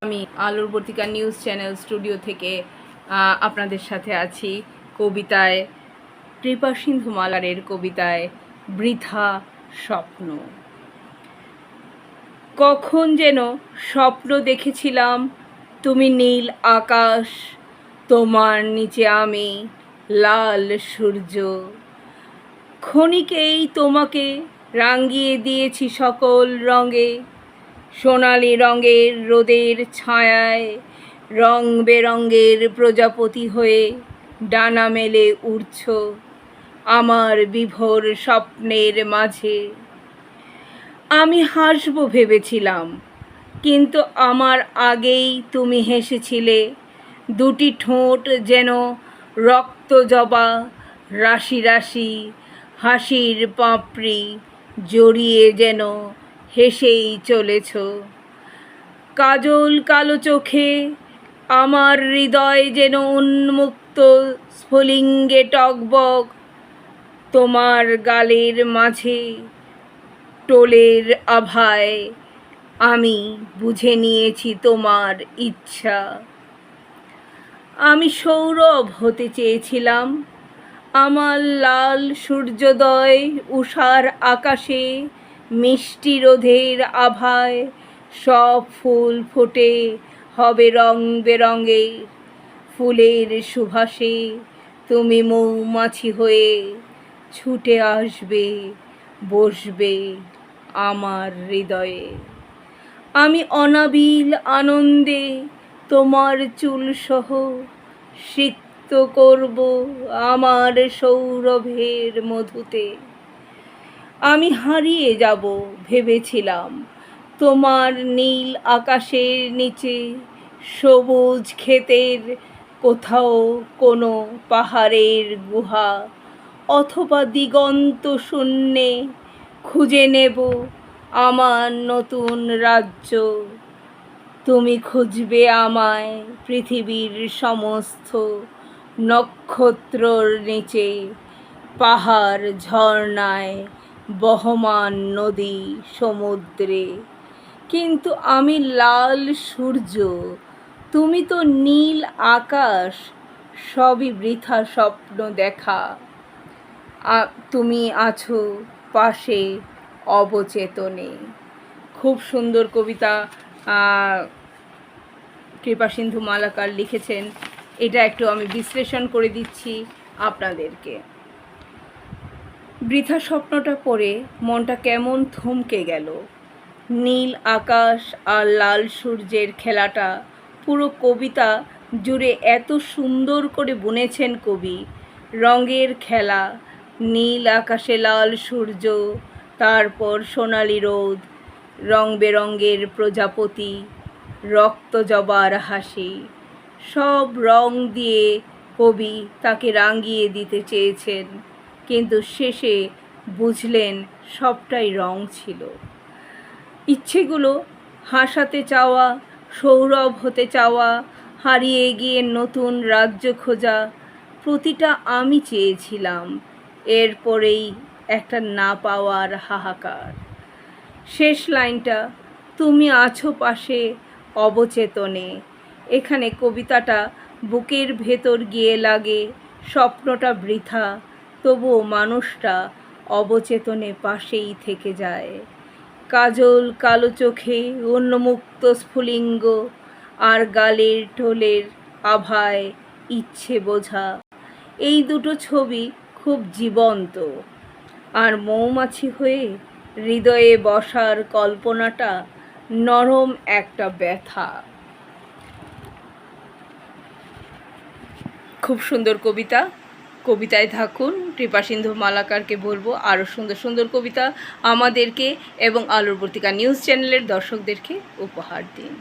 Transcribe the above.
আমি আলোরবর্তিকা news channel studio থেকে আপনাদের সাথে আছি কবিতায় কৃপা সিন্ধু মালারের কবিতায় বৃথা স্বপ্ন। কখন যেন স্বপ্ন দেখেছিলাম তুমি নীল আকাশ, তোমার নিচে আমি লাল সূর্য। ক্ষণিকেই তোমাকে রাঙিয়ে দিয়েছি সকল রঙে, সোনালি রঙের রোদের ছায়ায় রং বেরঙের প্রজাপতি হয়ে ডানা মেলে উড়ছ আমার বিভোর স্বপ্নের মাঝে। আমি হাসব ভেবেছিলাম, কিন্তু আমার আগেই তুমি হেসেছিলে। দুটি ঠোঁট যেন রক্ত জবা, রাশি রাশি হাসির পাপড়ি জড়িয়ে যেন হেসেই চলেছ। কাজল কালো চোখে আমার হৃদয় যেন উন্মুক্ত স্ফুলিঙ্গে টকবক। তোমার গালের মাঝে টোলের আভায় আমি বুঝে নিয়েছি তোমার ইচ্ছা। আমি সৌরভ হতে চেয়েছিলাম, আমার লাল সূর্যোদয় উষার আকাশে মিষ্টি রোদের আভায় সব ফুল ফোটে হবে রং বেরঙের। ফুলের সুবাসে তুমি মৌমাছি হয়ে ছুটে আসবে, বসবে আমার হৃদয়ে। আমি অনাবিল আনন্দে তোমার চুলসহ সিক্ত করব আমার সৌরভের মধুতে। আমি হারিয়ে যাব ভেবেছিলাম তোমার নীল আকাশের নিচে, সবুজ ক্ষেতের কোথাও কোনো পাহাড়ের গুহা, অথবা দিগন্ত শূন্যে খুঁজে নেব আমার নতুন রাজ্য। তুমি খুঁজবে আমায় পৃথিবীর সমস্ত নক্ষত্রর নিচে, পাহাড় ঝর্ণায় বহমান নদী সমুদ্রে। কিন্তু আমি লাল সূর্য, তুমি তো নীল আকাশ, সবই বৃথা স্বপ্ন দেখা। তুমি আছো পাশে অবচেতনে। খুব সুন্দর কবিতা কৃপা সিন্ধু মালাকার লিখেছেন। এটা একটু আমি বিশ্লেষণ করে দিচ্ছি আপনাদেরকে। বৃথা স্বপ্নটা পড়ে মনটা কেমন থমকে গেল। নীল আকাশ আর লাল সূর্যের খেলাটা পুরো কবিতা জুড়ে এত সুন্দর করে বুনেছেন কবি। রঙের খেলা, নীল আকাশে লাল সূর্য, তারপর সোনালি রোদ, রং বেরঙের প্রজাপতি, রক্ত জবার হাসি, সব রং দিয়ে কবি তাকে রাঙিয়ে দিতে চেয়েছেন, কিন্তু শেষে বুঝলেন সবটাই রং ছিল। ইচ্ছেগুলো হাসাতে চাওয়া, সৌরভ হতে চাওয়া, হারিয়ে গিয়ে নতুন রাজ্য খোঁজা, প্রতিটা আমি চেয়েছিলাম। এরপরেই একটা না পাওয়ার হাহাকার। শেষ লাইনটা, তুমি আছো পাশে অবচেতনে। এখানে কবিতাটা বুকের ভেতর গিয়ে লাগে। স্বপ্নটা বৃথা, তবুও মানুষটা অবচেতনে পাশেই থেকে যায়। কাজল কালো চোখে উন্মুক্ত স্ফুলিঙ্গ, আর গালের টোলের আভায় ইচ্ছে বোঝা। এই দুটো ছবি খুব জীবন্ত। আর মৌমাছি হয়ে হৃদয়ে বসার কল্পনাটা নরম একটা ব্যথা। খুব সুন্দর কবিতা। কবিতায় থাকুন। কৃপা সিন্ধু মালাকারকে বলবো আরও সুন্দর সুন্দর কবিতা আমাদেরকে এবং আলোরবর্তিকা নিউজ চ্যানেলের দর্শকদেরকে উপহার দিন।